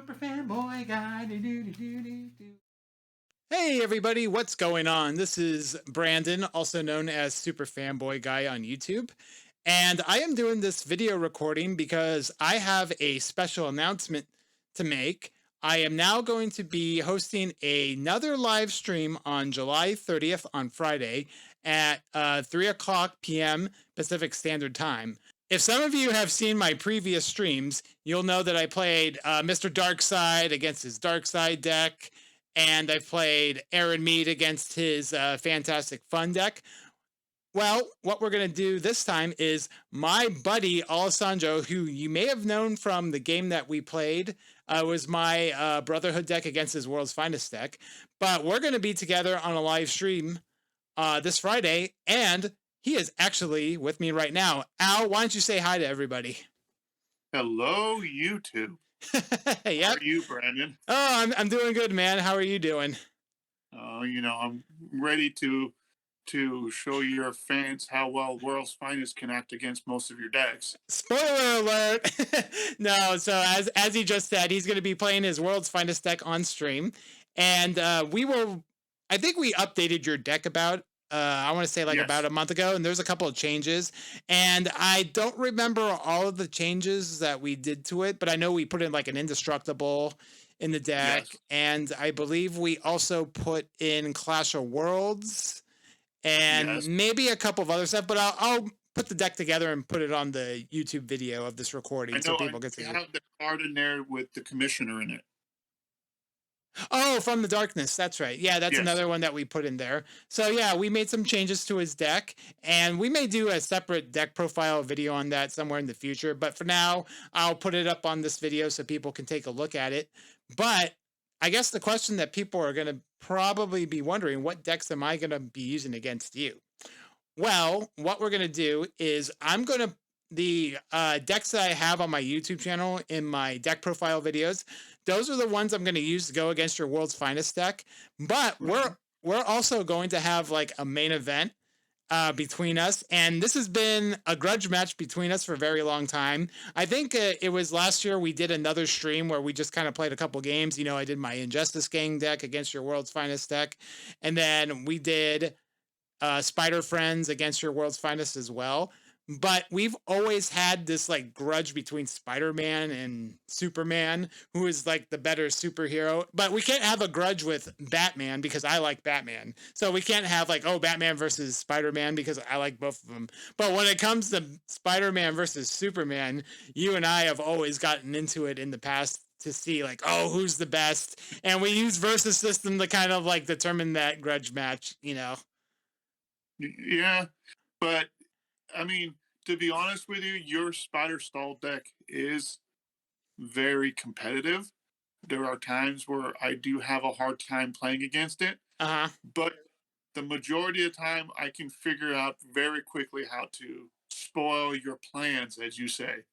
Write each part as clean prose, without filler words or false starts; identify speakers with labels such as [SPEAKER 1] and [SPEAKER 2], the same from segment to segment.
[SPEAKER 1] Super fanboy guy. Do, do, do, do, do, do.
[SPEAKER 2] Hey everybody, what's going on? This is Brandon, also known as Super Fanboy Guy on YouTube. And I am doing this video recording because I have a special announcement to make. I am now going to be hosting another live stream on July 30th on Friday at 3 o'clock p.m. Pacific Standard Time. If some of you have seen my previous streams, you'll know that I played Mr. Darkside against his Darkside deck, and I've played Aaron Mead against his Fantastic Fun deck. Well, what we're going to do this time is my buddy Alessandro, who you may have known from the game that we played, was my Brotherhood deck against his World's Finest deck. But we're going to be together on a live stream this Friday, and he is actually with me right now. Al, why don't you say hi to everybody?
[SPEAKER 1] Hello, YouTube. How
[SPEAKER 2] Yep.
[SPEAKER 1] are you, Brandon?
[SPEAKER 2] Oh, I'm doing good, man. How are you doing?
[SPEAKER 1] I'm ready to show your fans how well World's Finest can act against most of your decks.
[SPEAKER 2] Spoiler alert! No, so as he just said, he's going to be playing his World's Finest deck on stream, and I think we updated your deck about. I want to say like
[SPEAKER 1] Yes.
[SPEAKER 2] about a month ago, and there's a couple of changes, and I don't remember all of the changes that we did to it, but I know we put in like an indestructible in the deck,
[SPEAKER 1] Yes.
[SPEAKER 2] and I believe we also put in Clash of Worlds and
[SPEAKER 1] Yes.
[SPEAKER 2] maybe a couple of other stuff, but I'll put the deck together and put it on the YouTube video of this recording
[SPEAKER 1] I
[SPEAKER 2] so
[SPEAKER 1] know
[SPEAKER 2] people can see
[SPEAKER 1] I
[SPEAKER 2] it.
[SPEAKER 1] have the card in there with the commissioner in it.
[SPEAKER 2] Oh, from the darkness. That's right. Yeah, that's
[SPEAKER 1] Yes.
[SPEAKER 2] another one that we put in there. So yeah, we made some changes to his deck, and we may do a separate deck profile video on that somewhere in the future. But for now, I'll put it up on this video so people can take a look at it. But I guess the question that people are going to probably be wondering, what decks am I going to be using against you? Well, what we're going to do is the decks that I have on my YouTube channel in my deck profile videos, those are the ones I'm going to use to go against your World's Finest deck. But we're also going to have like a main event between us, and this has been a grudge match between us for a very long time. I think it was last year we did another stream where we just kind of played a couple games. You know, I did my Injustice Gang deck against your World's Finest deck, and then we did Spider Friends against your World's Finest as well. But we've always had this like grudge between Spider-Man and Superman, who is like the better superhero. But we can't have a grudge with Batman because I like Batman. So we can't have like, oh, Batman versus Spider-Man because I like both of them. But when it comes to Spider-Man versus Superman, you and I have always gotten into it in the past to see like, oh, who's the best. And we use versus system to kind of like determine that grudge match, you know.
[SPEAKER 1] Yeah, but I mean, to be honest with you, your Spider Stall deck is very competitive. There are times where I do have a hard time playing against it, but the majority of the time I can figure out very quickly how to spoil your plans, as you say.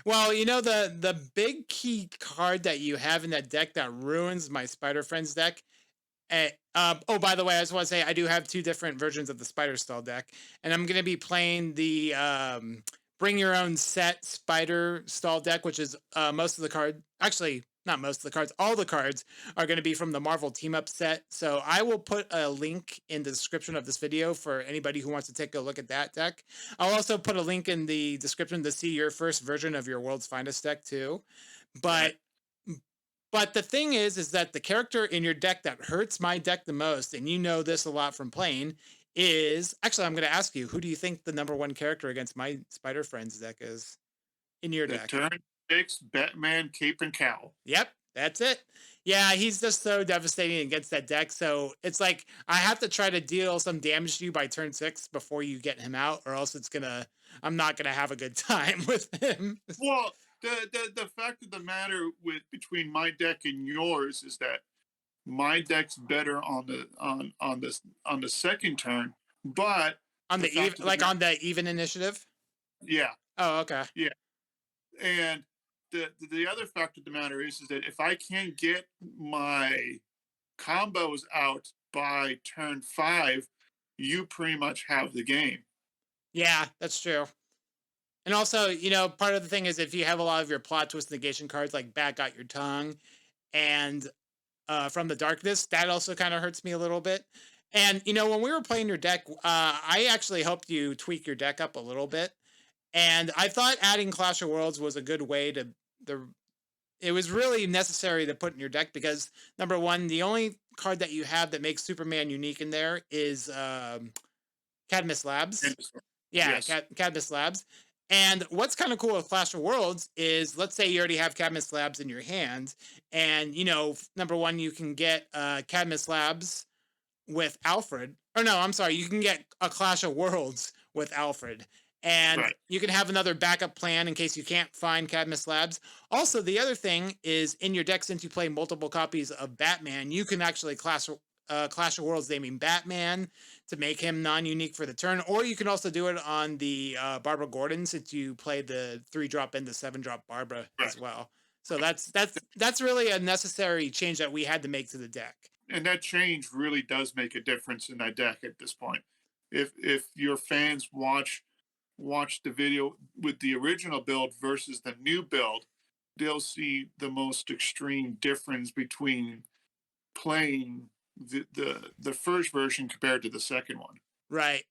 [SPEAKER 2] Well, you know the big key card that you have in that deck that ruins my Spider Friends deck. Oh, by the way, I just want to say I do have two different versions of the Spider Stall deck, and I'm going to be playing the Bring Your Own Set Spider Stall deck, which is most of the card. Actually, not most of the cards. All the cards are going to be from the Marvel Team Up set. So I will put a link in the description of this video for anybody who wants to take a look at that deck. I'll also put a link in the description to see your first version of your World's Finest deck too. But the thing is that the character in your deck that hurts my deck the most, and you know this a lot from playing, is actually I'm going to ask you, who do you think the number one character against my Spider Friends deck is in your deck?
[SPEAKER 1] Turn 6 Batman Cape and Cowl.
[SPEAKER 2] Yep, that's it. Yeah, he's just so devastating against that deck. So it's like I have to try to deal some damage to you by turn 6 before you get him out, or else I'm not gonna have a good time with him.
[SPEAKER 1] Well, the fact of the matter between my deck and yours is that my deck's better on the second turn, but
[SPEAKER 2] on the even initiative.
[SPEAKER 1] Yeah.
[SPEAKER 2] Oh, okay.
[SPEAKER 1] Yeah, and the other fact of the matter is that if I can't get my combos out by turn 5, you pretty much have the game.
[SPEAKER 2] Yeah, that's true. And also, part of the thing is if you have a lot of your plot twist negation cards like Bat Got Your Tongue and From the Darkness, that also kind of hurts me a little bit. And when we were playing your deck, I actually helped you tweak your deck up a little bit. And I thought adding Clash of Worlds was a good way to the. It was really necessary to put in your deck because number one, the only card that you have that makes Superman unique in there is Cadmus Labs.
[SPEAKER 1] And
[SPEAKER 2] Yeah,
[SPEAKER 1] yes,
[SPEAKER 2] Cadmus Labs. And what's kind of cool with Clash of Worlds is, let's say you already have Cadmus Labs in your hand, and number one, you can get Cadmus Labs with Alfred. Or no, I'm sorry, you can get a Clash of Worlds with Alfred. And
[SPEAKER 1] right.
[SPEAKER 2] you can have another backup plan in case you can't find Cadmus Labs. Also, the other thing is in your deck, since you play multiple copies of Batman, you can actually Clash of Worlds naming Batman to make him non-unique for the turn, or you can also do it on the Barbara Gordon since you play the 3-drop and the 7-drop Barbara as
[SPEAKER 1] Right.
[SPEAKER 2] well. So that's really a necessary change that we had to make to the deck.
[SPEAKER 1] And that change really does make a difference in that deck at this point. If your fans watch the video with the original build versus the new build, they'll see the most extreme difference between playing the first version compared to the second one.
[SPEAKER 2] Right.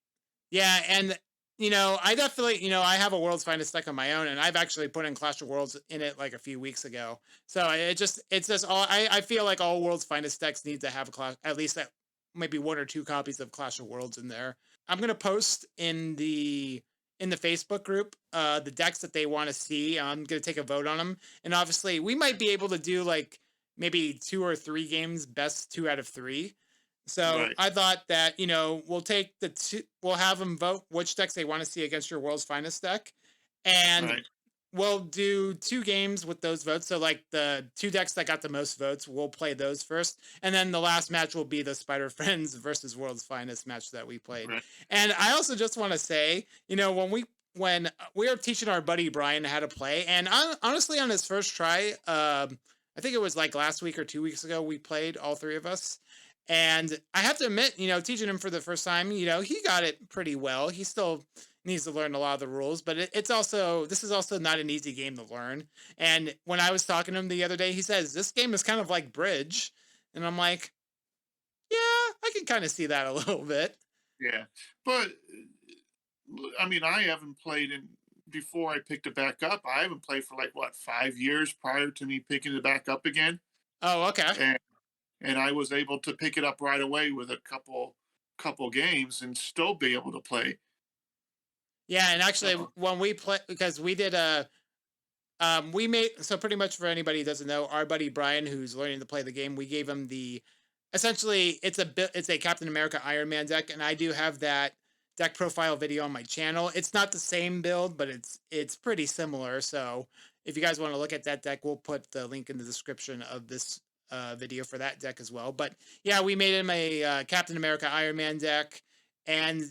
[SPEAKER 2] Yeah, and I definitely, I have a World's Finest deck on my own, and I've actually put in Clash of Worlds in it like a few weeks ago. So it's just all I feel like all World's Finest decks need to have a clash, at least that maybe one or two copies of Clash of Worlds in there. I'm gonna post in the Facebook group the decks that they want to see. I'm gonna take a vote on them, and obviously we might be able to do like maybe 2 or 3 games, best 2 out of 3. So
[SPEAKER 1] Right.
[SPEAKER 2] I thought that we'll have them vote which decks they want to see against your World's Finest deck, and
[SPEAKER 1] Right.
[SPEAKER 2] we'll do 2 games with those votes. So like the 2 decks that got the most votes, we'll play those first, and then the last match will be the Spider Friends versus World's Finest match that we played.
[SPEAKER 1] Right.
[SPEAKER 2] And I also just want to say, when we were teaching our buddy Brian how to play, and honestly, on his first try, I think it was like last week or 2 weeks ago, we played all 3 of us. And I have to admit, teaching him for the first time, he got it pretty well. He still needs to learn a lot of the rules, but this is also not an easy game to learn. And when I was talking to him the other day, he says, this game is kind of like bridge. And I'm like, yeah, I can kind of see that a little bit.
[SPEAKER 1] Yeah. But I mean, I haven't played in before I picked it back up. I haven't played for like what 5 years prior to me picking it back up again,
[SPEAKER 2] Oh, okay.
[SPEAKER 1] and I was able to pick it up right away with a couple games and still be able to play.
[SPEAKER 2] Yeah, and actually,
[SPEAKER 1] So
[SPEAKER 2] when we play, because we did we made, so pretty much for anybody who doesn't know, our buddy Brian, who's learning to play the game, we gave him essentially it's a Captain America Iron Man deck, and I do have that deck profile video on my channel. It's not the same build, but it's pretty similar. So if you guys want to look at that deck, we'll put the link in the description of this video for that deck as well. But yeah, we made him a Captain America Iron Man deck, and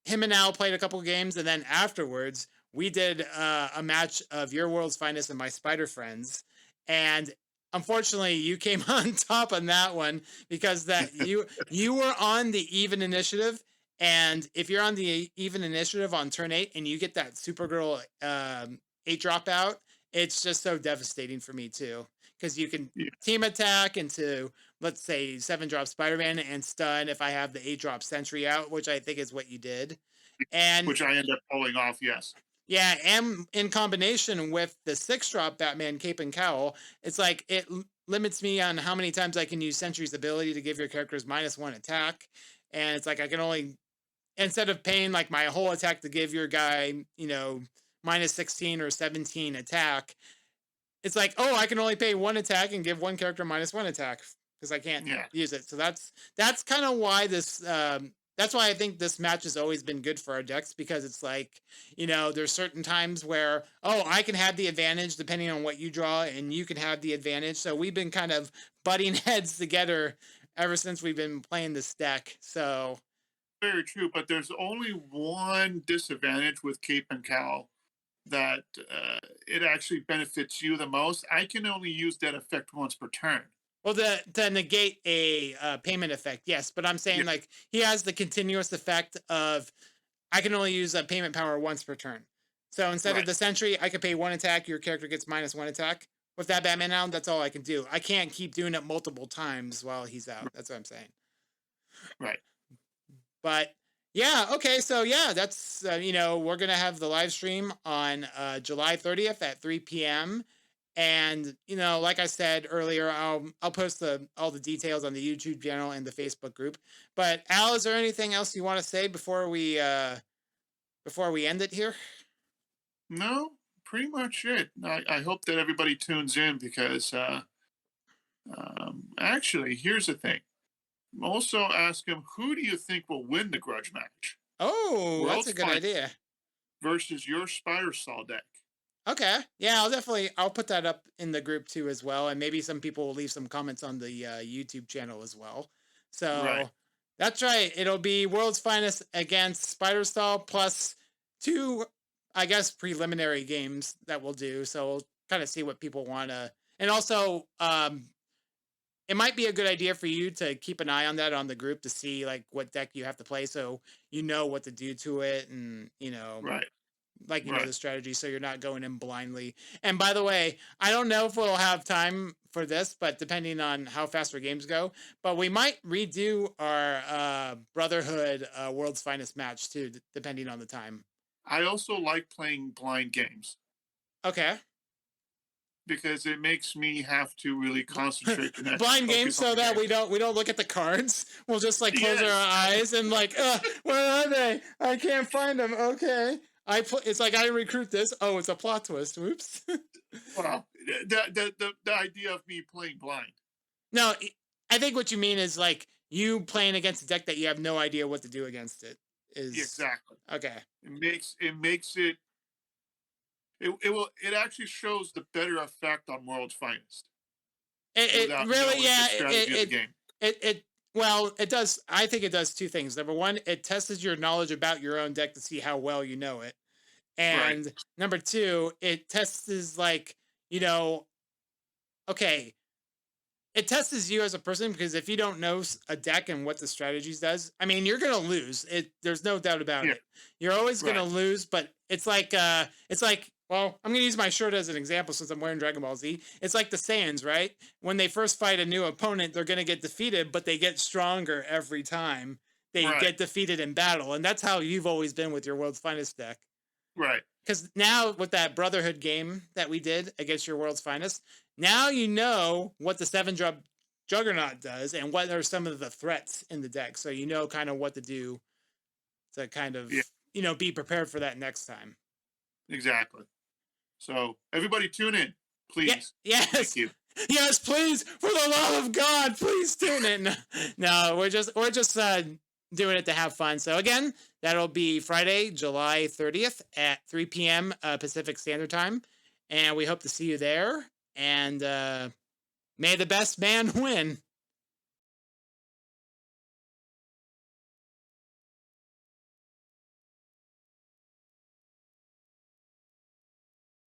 [SPEAKER 2] him and Al played a couple games, and then afterwards we did a match of your World's Finest and my Spider Friends, and unfortunately you came on top on that one because that you were on the even initiative, and if you're on the even initiative on turn 8 and you get that Supergirl 8-drop out, it's just so devastating for me too because you can
[SPEAKER 1] yeah,
[SPEAKER 2] team attack into, let's say, 7-drop Spider-Man and stun if I have the 8-drop Sentry out, which I think is what you did. And
[SPEAKER 1] which I end up pulling off. Yes.
[SPEAKER 2] yeah, and in combination with the 6-drop Batman Cape and Cowl, it's like it limits me on how many times I can use Sentry's ability to give your characters -1 attack. And it's like I can only, instead of paying like my whole attack to give your guy, -16 or 17 attack, it's like, oh, I can only pay 1 attack and give one character -1 attack because I can't
[SPEAKER 1] Yeah.
[SPEAKER 2] use it. So that's kind of why that's why I think this match has always been good for our decks because it's like, there's certain times where, oh, I can have the advantage depending on what you draw and you can have the advantage. So we've been kind of butting heads together ever since we've been playing this deck. So
[SPEAKER 1] Very true. But there's only one disadvantage with Cape and Cowl that it actually benefits you the most. I can only use that effect once per turn.
[SPEAKER 2] well, to negate a payment effect, yes, but I'm
[SPEAKER 1] Yeah.
[SPEAKER 2] saying like he has the continuous effect of I can only use a payment power once per turn. So instead of
[SPEAKER 1] Right.
[SPEAKER 2] the sentry, I could pay 1 attack. Your character gets -1 attack. With that Batman now, that's all I can do. I can't keep doing it multiple times while he's out. That's what I'm saying.
[SPEAKER 1] Right.
[SPEAKER 2] But yeah, okay. So yeah, that's we're gonna have the live stream on July 30th at 3 p.m. And like I said earlier, I'll post all the details on the YouTube channel and the Facebook group. But Al, is there anything else you want to say before we end it here?
[SPEAKER 1] No, pretty much it. I hope that everybody tunes in because actually, here's the thing. Also, ask him who do you think will win the grudge match?
[SPEAKER 2] Oh, that's
[SPEAKER 1] World's
[SPEAKER 2] a good
[SPEAKER 1] Finest
[SPEAKER 2] idea.
[SPEAKER 1] versus your Spider Saw deck.
[SPEAKER 2] Okay. Yeah, I'll put that up in the group too as well. And maybe some people will leave some comments on the YouTube channel as well.
[SPEAKER 1] Right.
[SPEAKER 2] So that's right. It'll be World's Finest against Spider Stall plus 2, I guess, preliminary games that we'll do. So we'll kind of see what people want to. And also, it might be a good idea for you to keep an eye on that on the group to see like what deck you have to play so you know what to do to it and
[SPEAKER 1] Right.
[SPEAKER 2] like
[SPEAKER 1] Right.
[SPEAKER 2] the strategy so you're not going in blindly. And by the way, I don't know if we'll have time for this, but depending on how fast our games go, but we might redo our Brotherhood World's Finest match too, depending on the time.
[SPEAKER 1] I also like playing blind games
[SPEAKER 2] Okay.
[SPEAKER 1] because it makes me have to really concentrate and actually
[SPEAKER 2] Blind games
[SPEAKER 1] focus on
[SPEAKER 2] so
[SPEAKER 1] the
[SPEAKER 2] that
[SPEAKER 1] game.
[SPEAKER 2] we don't look at the cards. We'll just like close our
[SPEAKER 1] Yes.
[SPEAKER 2] eyes and like, where are they? I can't find them. Okay. It's like I recruit this. Oh, it's a plot twist. Whoops.
[SPEAKER 1] Well, the idea of me playing blind.
[SPEAKER 2] No, I think what you mean is like you playing against a deck that you have no idea what to do against it is
[SPEAKER 1] Exactly.
[SPEAKER 2] okay.
[SPEAKER 1] It actually shows the better effect on World's Finest
[SPEAKER 2] It
[SPEAKER 1] without
[SPEAKER 2] really,
[SPEAKER 1] knowing the
[SPEAKER 2] yeah,
[SPEAKER 1] strategy of the game.
[SPEAKER 2] well, it does. I think it does two things. Number one, it tests your knowledge about your own deck to see how well you know it.
[SPEAKER 1] Right.
[SPEAKER 2] And number two, it tests like, you know, okay, it tests you as a person because if you don't know a deck and what the strategies does, I mean, you're gonna lose. There's no doubt about
[SPEAKER 1] Yeah.
[SPEAKER 2] it. You're always gonna
[SPEAKER 1] Right.
[SPEAKER 2] lose, but well, I'm gonna use my shirt as an example since I'm wearing Dragon Ball Z. It's like the Saiyans, right? When they first fight a new opponent, they're gonna get defeated, but they get stronger every time they
[SPEAKER 1] Right.
[SPEAKER 2] get defeated in battle, and that's how you've always been with your World's Finest deck.
[SPEAKER 1] Right.
[SPEAKER 2] Because now with that Brotherhood game that we did against your World's Finest, now you know what the 7-drop Juggernaut does and what are some of the threats in the deck. So you know kind of what to do to kind of,
[SPEAKER 1] Yeah.
[SPEAKER 2] be prepared for that next time.
[SPEAKER 1] Exactly. So everybody tune in,
[SPEAKER 2] Yeah,
[SPEAKER 1] please.
[SPEAKER 2] yes.
[SPEAKER 1] Thank you.
[SPEAKER 2] Yes, please, for the love of God, please tune in. No, we're just doing it to have fun. So again, that'll be Friday, July 30th at 3 p.m. Pacific Standard Time, and we hope to see you there. And may the best man win.